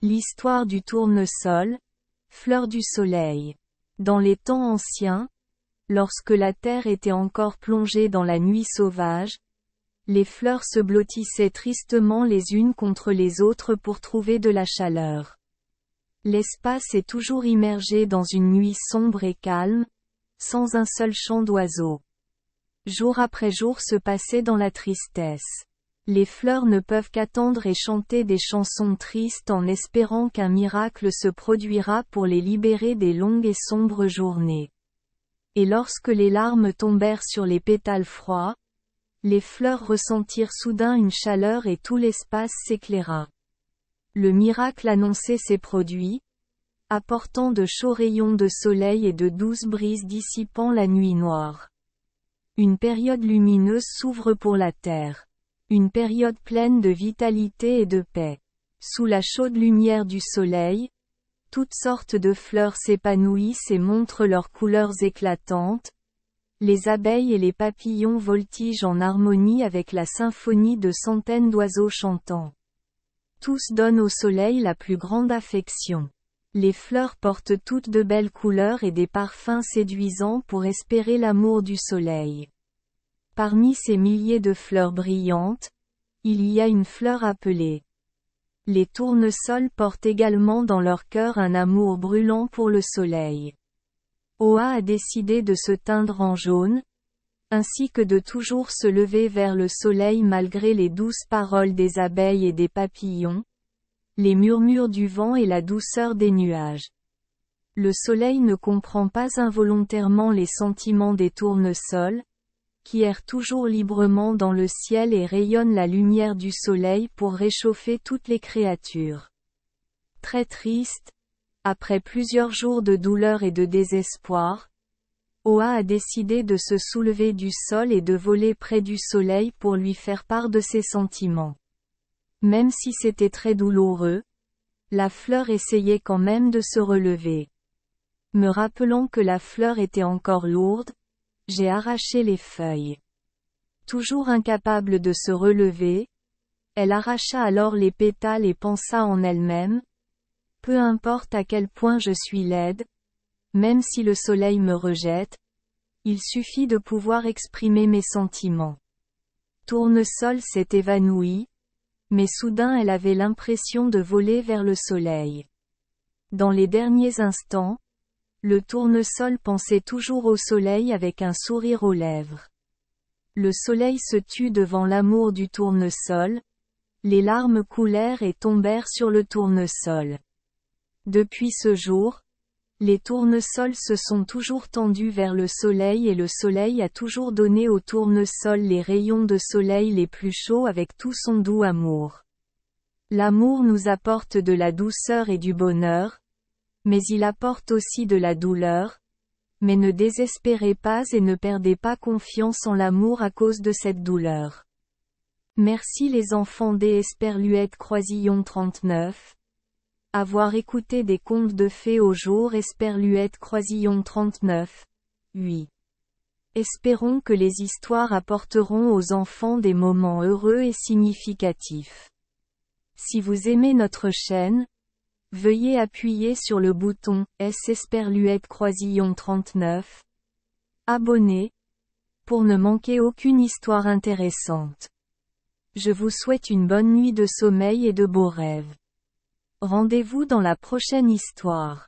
L'histoire du tournesol, fleur du soleil. Dans les temps anciens, lorsque la terre était encore plongée dans la nuit sauvage, les fleurs se blottissaient tristement les unes contre les autres pour trouver de la chaleur. L'espace est toujours immergé dans une nuit sombre et calme, sans un seul chant d'oiseau. Jour après jour se passait dans la tristesse. Les fleurs ne peuvent qu'attendre et chanter des chansons tristes en espérant qu'un miracle se produira pour les libérer des longues et sombres journées. Et lorsque les larmes tombèrent sur les pétales froids, les fleurs ressentirent soudain une chaleur et tout l'espace s'éclaira. Le miracle annoncé s'est produit, apportant de chauds rayons de soleil et de douces brises dissipant la nuit noire. Une période lumineuse s'ouvre pour la terre. Une période pleine de vitalité et de paix. Sous la chaude lumière du soleil, toutes sortes de fleurs s'épanouissent et montrent leurs couleurs éclatantes. Les abeilles et les papillons voltigent en harmonie avec la symphonie de centaines d'oiseaux chantants. Tous donnent au soleil la plus grande affection. Les fleurs portent toutes de belles couleurs et des parfums séduisants pour espérer l'amour du soleil. Parmi ces milliers de fleurs brillantes, il y a une fleur appelée. Les tournesols portent également dans leur cœur un amour brûlant pour le soleil. Oa a décidé de se teindre en jaune, ainsi que de toujours se lever vers le soleil malgré les douces paroles des abeilles et des papillons, les murmures du vent et la douceur des nuages. Le soleil ne comprend pas involontairement les sentiments des tournesols, qui errent toujours librement dans le ciel et rayonnent la lumière du soleil pour réchauffer toutes les créatures. Très triste, après plusieurs jours de douleur et de désespoir, Oa a décidé de se soulever du sol et de voler près du soleil pour lui faire part de ses sentiments. Même si c'était très douloureux, la fleur essayait quand même de se relever. Me rappelant que la fleur était encore lourde, j'ai arraché les feuilles. Toujours incapable de se relever, elle arracha alors les pétales et pensa en elle-même, « Peu importe à quel point je suis laide, même si le soleil me rejette, il suffit de pouvoir exprimer mes sentiments. » Tournesol s'est évanouie, mais soudain elle avait l'impression de voler vers le soleil. Dans les derniers instants, le tournesol pensait toujours au soleil avec un sourire aux lèvres. Le soleil se tut devant l'amour du tournesol, les larmes coulèrent et tombèrent sur le tournesol. Depuis ce jour, les tournesols se sont toujours tendus vers le soleil et le soleil a toujours donné au tournesol les rayons de soleil les plus chauds avec tout son doux amour. L'amour nous apporte de la douceur et du bonheur, mais il apporte aussi de la douleur, mais ne désespérez pas et ne perdez pas confiance en l'amour à cause de cette douleur. Merci les enfants des Esperluette Croisillon 39. Avoir écouté des contes de fées au jour Esperluette Croisillon 39. 8. Espérons que les histoires apporteront aux enfants des moments heureux et significatifs. Si vous aimez notre chaîne, veuillez appuyer sur le bouton S Esperluette Croisillon 39. Abonner, pour ne manquer aucune histoire intéressante. Je vous souhaite une bonne nuit de sommeil et de beaux rêves. Rendez-vous dans la prochaine histoire.